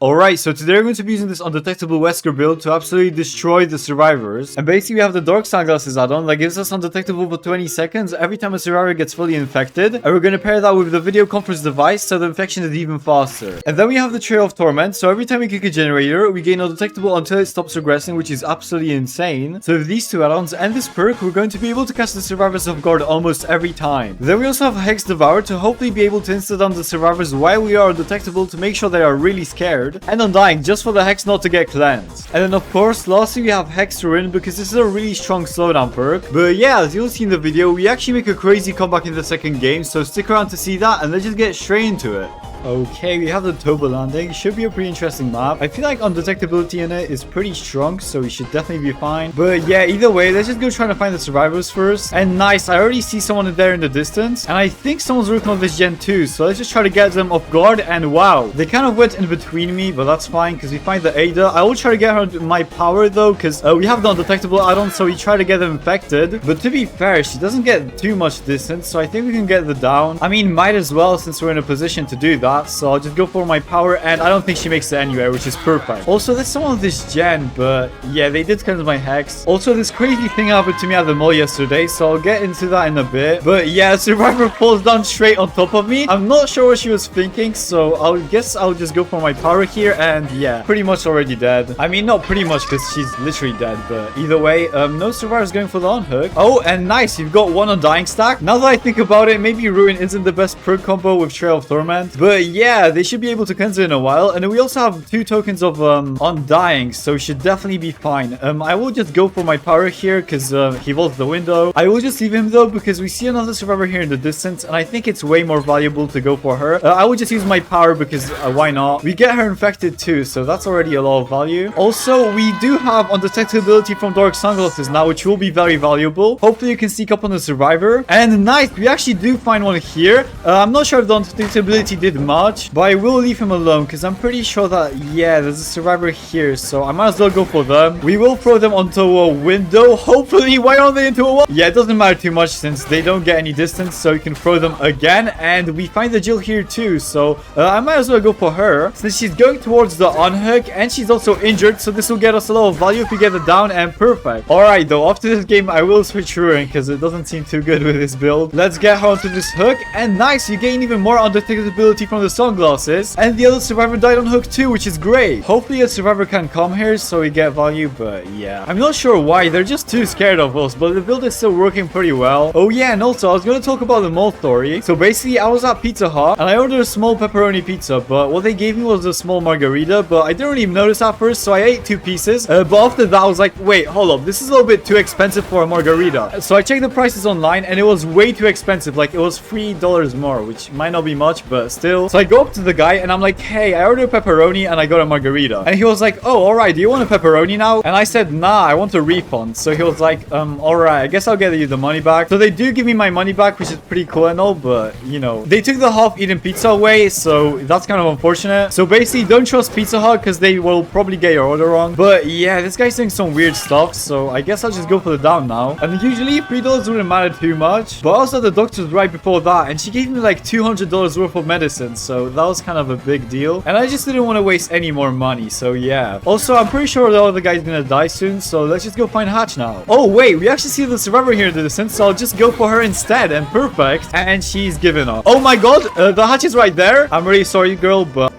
Alright, so today we're going to be using this undetectable Wesker build to absolutely destroy the survivors. And basically we have the dark sunglasses add-on that gives us undetectable for 20 seconds every time a survivor gets fully infected. And we're going to pair that with the video conference device so the infection is even faster. And then we have the trail of torment, so every time we click a generator, we gain undetectable until it stops regressing, which is absolutely insane. So with these two add-ons and this perk, we're going to be able to catch the survivors off guard almost every time. Then we also have Hex Devour to hopefully be able to insta-down the survivors while we are undetectable to make sure they are really scared. And Undying just for the Hex not to get cleansed. And then of course, lastly we have Hex Ayrun because this is a really strong slowdown perk. But yeah, as you'll see in the video, we actually make a crazy comeback in the second game, so stick around to see that and let's just get straight into it. Okay, we have the TOBA Landing. Should be a pretty interesting map. I feel like undetectability in it is pretty strong, so we should definitely be fine. But yeah, either way, let's just go try to find the survivors first. And nice, I already see someone in there in the distance. And I think someone's working on this gen too, so let's just try to get them off guard. And wow, they kind of went in between me, but that's fine because we find the Ada. I will try to get her my power though, because we have the undetectable add-on, so we try to get them infected. But to be fair, she doesn't get too much distance, so I think we can get the down. I mean, might as well since we're in a position to do that. So I'll just go for my power, and I don't think she makes it anywhere, which is perfect. Also, there's some of this gen, but yeah, they did cleanse my hex. Also, this crazy thing happened to me at the mall yesterday, so I'll get into that in a bit. But yeah, survivor falls down straight on top of me. I'm not sure what she was thinking, so I guess I'll just go for my power here, and yeah, pretty much already dead. I mean, not pretty much because she's literally dead, but either way, no survivors going for the unhook. Oh, and nice, you've got one Undying stack. Now that I think about it, maybe Ruin isn't the best perk combo with Trail of Torment, but yeah, they should be able to cleanse it in a while. And then we also have 2 tokens of Undying, so should definitely be fine. I will just go for my power here because he vaults the window. I will just leave him though because we see another survivor here in the distance, and I think it's way more valuable to go for her. I will just use my power because why not? We get her infected too, so that's already a lot of value. Also, we do have undetectability from dark sunglasses now, which will be very valuable. Hopefully you can sneak up on the survivor. And nice, we actually do find one here. I'm not sure if the undetectability did much, but I will leave him alone because I'm pretty sure that, yeah, there's a survivor here, so I might as well go for them. We will throw them onto a window, hopefully. Why aren't they into a wall? Yeah, it doesn't matter too much since they don't get any distance, so you can throw them again. And we find the Jill here too, so I might as well go for her since she's going towards the unhook and she's also injured, so this will get us a lot of value if we get it down. And perfect. Alright though, after this game I will switch Ruin because it doesn't seem too good with this build. Let's get her onto this hook, and nice, you gain even more undetectability from the sunglasses. And the other survivor died on hook too, which is great. Hopefully a survivor can come here so we get value, but yeah, I'm not sure why. They're just too scared of us, but the build is still working pretty well. Oh yeah, and also I was going to talk about the mall story. So basically I was at Pizza Hut and I ordered a small pepperoni pizza, but what they gave me was a small margarita, but I didn't really notice at first, so I ate 2 pieces. But after that I was like, wait, hold up, this is a little bit too expensive for a margarita. So I checked the prices online and it was way too expensive. Like it was $3 more, which might not be much, but still. So I go up to the guy and I'm like, hey, I ordered a pepperoni and I got a margarita. And he was like, oh, alright, do you want a pepperoni now? And I said, nah, I want a refund. So he was like, alright, I guess I'll get you the money back. So they do give me my money back, which is pretty cool and all, but you know, they took the half-eaten pizza away, so that's kind of unfortunate. So basically, don't trust Pizza Hut because they will probably get your order wrong. But yeah, this guy's doing some weird stuff, so I guess I'll just go for the down now. And usually $3 wouldn't matter too much, but I was at the doctor's right before that and she gave me like $200 worth of medicine, so that was kind of a big deal. And I just didn't want to waste any more money, so yeah. Also, I'm pretty sure the other guy's gonna die soon, so let's just go find Hatch now. Oh wait, we actually see the survivor here in the distance, so I'll just go for her instead. And perfect. And she's given up. Oh my god, the Hatch is right there. I'm really sorry, girl, but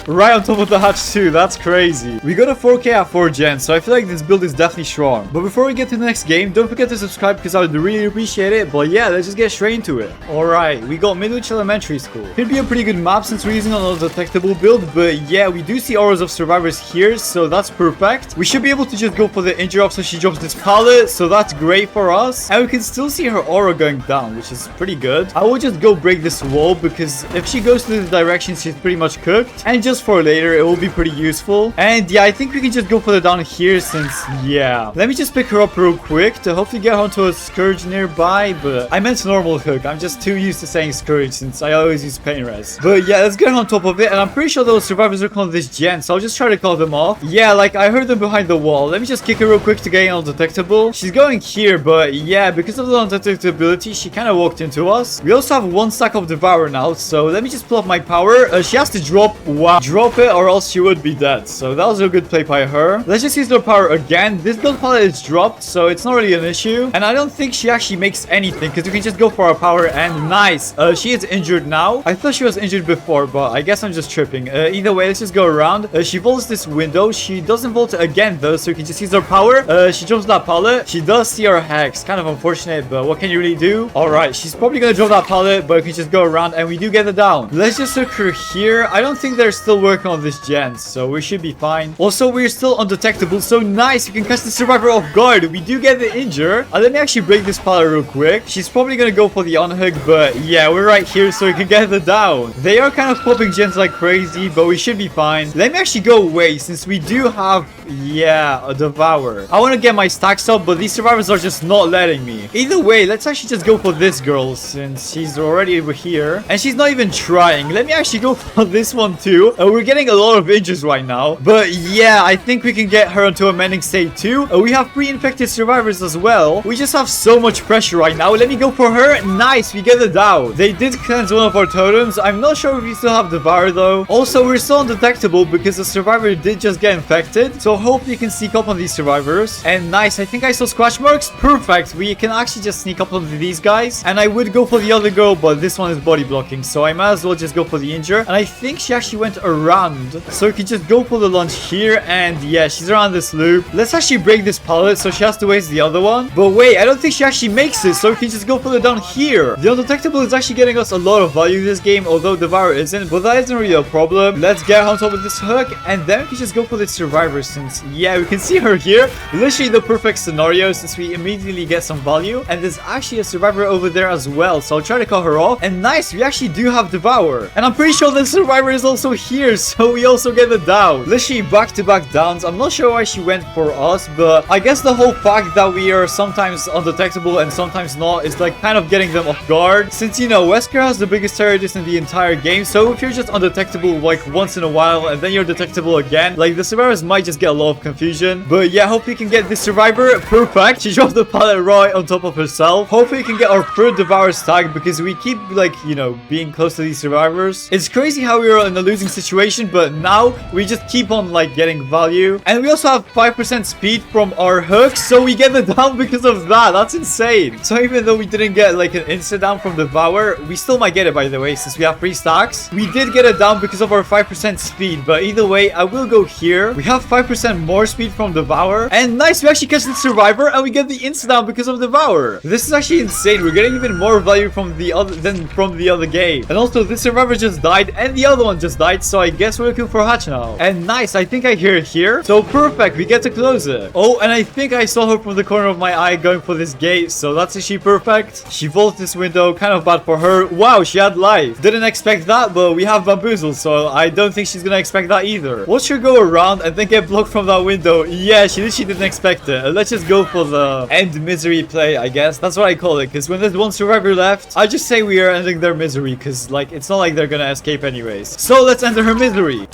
right on top of the hatch too. That's crazy. We got a 4K at 4 gen, so I feel like this build is definitely strong. But before we get to the next game, don't forget to subscribe because I would really appreciate it. But yeah, let's just get straight into it. Alright, we got Midwich Elementary School. Could be a pretty good map since we're using an undetectable build, but yeah, we do see auras of survivors here, so that's perfect. We should be able to just go for the injure off so she drops this pallet, so that's great for us. And we can still see her aura going down, which is pretty good. I will just go break this wall because if she goes to this direction, she's pretty much cooked. And just just for later. It will be pretty useful. And yeah, I think we can just go for the down here since, yeah. Let me just pick her up real quick to hopefully get onto a scourge nearby. But I meant normal hook. I'm just too used to saying scourge since I always use pain res. But yeah, let's get on top of it. And I'm pretty sure those survivors are calling this gen. So I'll just try to call them off. Yeah, like I heard them behind the wall. Let me just kick her real quick to get undetectable. She's going here, but yeah, because of the undetectability, she kind of walked into us. We also have one stack of devour now. So let me just pull up my power. She has to drop it or else she would be dead. So that was a good play by her. Let's just use her power again. This build palette is dropped, so it's not really an issue. And I don't think she actually makes anything because we can just go for our power and nice. She is injured now. I thought she was injured before, but I guess I'm just tripping. Either way, let's just go around. She vaults this window. She doesn't vault it again though, so we can just use her power. She drops that pallet. She does see our hex. Kind of unfortunate, but what can you really do? Alright, she's probably gonna drop that pallet, but we can just go around and we do get it down. Let's just hook her here. I don't think they're still working on this gen, so we should be fine. Also, we're still undetectable, so nice. We can catch the survivor off guard. We do get the injure. Let me actually break this pallet real quick. She's probably gonna go for the unhook, but yeah, we're right here, so we can get the down. They are kind of popping gens like crazy, but we should be fine. Let me actually go away since we do have, yeah, a devour. I want to get my stacks up, but these survivors are just not letting me. Either way, let's actually just go for this girl since she's already over here and she's not even trying. Let me actually go for this one too. We're getting a lot of injuries right now, but yeah, I think we can get her into a mending state too. We have pre-infected survivors as well. We just have so much pressure right now. Let me go for her. Nice, we get it down. They did cleanse one of our totems. I'm not sure if we still have devour though. Also, we're still undetectable because the survivor did just get infected, so hope you can sneak up on these survivors. And nice, I think I saw scratch marks. Perfect, we can actually just sneak up on these guys. And I would go for the other girl, but this one is body blocking, so I might as well just go for the injure. And I think she actually went around, so we can just go for the launch here. And yeah, she's around this loop. Let's actually break this pallet, so she has to waste the other one. But wait, I don't think she actually makes it, so we can just go for the down here. The undetectable is actually getting us a lot of value in this game, although devour isn't, but that isn't really a problem. Let's get on top of this hook, and then we can just go for the survivor since, yeah, we can see her here. Literally the perfect scenario since we immediately get some value. And there's actually a survivor over there as well, so I'll try to call her off. And nice, we actually do have devour. And I'm pretty sure the survivor is also here, so we also get the down. Literally back-to-back downs. I'm not sure why she went for us, but I guess the whole fact that we are sometimes undetectable and sometimes not is like kind of getting them off guard. Since, you know, Wesker has the biggest terrorist in the entire game, so if you're just undetectable like once in a while and then you're detectable again, like the survivors might just get a lot of confusion. But yeah, hope we can get this survivor. Perfect, she dropped the pallet right on top of herself. Hopefully we can get our third devour stack because we keep like, you know, being close to these survivors. It's crazy how we are in a losing situation, but now we just keep on like getting value. And we also have 5% speed from our hooks, so we get the down because of that. That's insane. So even though we didn't get like an instant down from devour, we still might get it, by the way, since we have 3 stacks. We did get it down because of our 5% speed, but either way, I will go here. We have 5% more speed from devour, and nice, we actually catch the survivor and we get the instant down because of devour. This is actually insane. We're getting even more value from the other than from the other game. And also this survivor just died and the other one just died, so I guess we're looking for a hatch now. And nice, I think I hear it here, so perfect, we get to close it. Oh, and I think I saw her from the corner of my eye going for this gate, so that's actually perfect. She vaulted this window, kind of bad for her. Wow, she had life. Didn't expect that, but we have bamboozle, so I don't think she's gonna expect that either. Watch her go around and then get blocked from that window. Yeah, she literally didn't expect it. Let's just go for the end misery play, I guess. That's what I call it, because when there's one survivor left, I just say we are ending their misery, because like it's not like they're gonna escape anyways. So let's end her misery.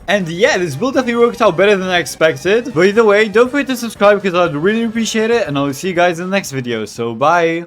And yeah, this build definitely worked out better than I expected. But either way, don't forget to subscribe because I'd really appreciate it. And I'll see you guys in the next video. So bye.